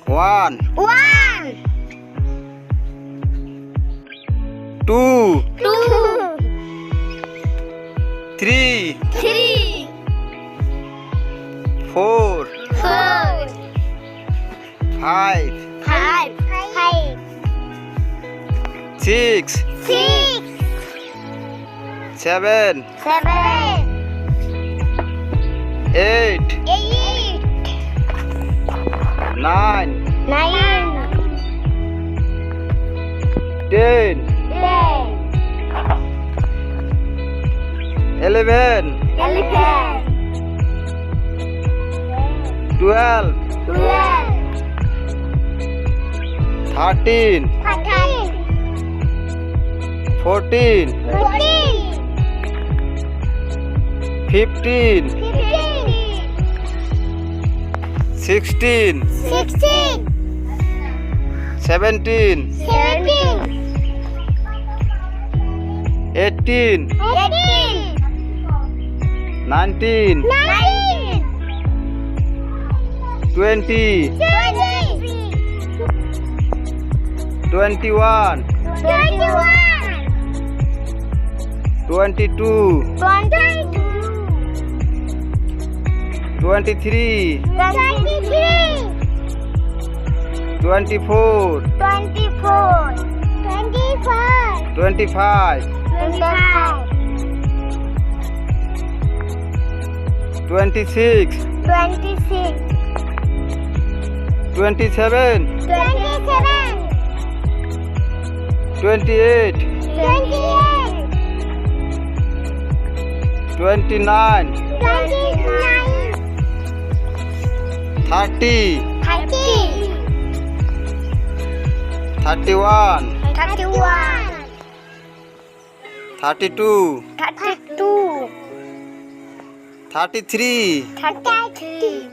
One. One. Two. Two. Three. Three. Four. Four. Five. Five. Five. Six. Six. Seven. Seven. Eight. Eight. Nine. Nine. 10. 10. 11. 11. 12. 12. 13. 13. 14. 14. 15. 15. 16. 16. 17. 17. 18. 18. 19. 19. 20. 20. 21. 21. 22. 22. 23. 23. 24. 24. 25. 25. 25. 26. 26. 27. 27. 28. 28. 29. 29. 30. 30. 31. 31. 32. 32. 33. 33.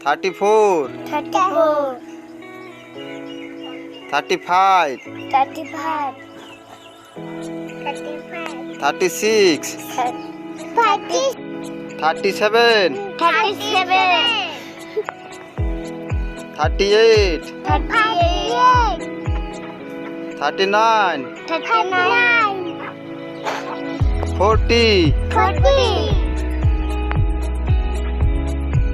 34. 34. 35. 35. 36. 30. 37. 37. 38. 38. 39. 39. 40. 40.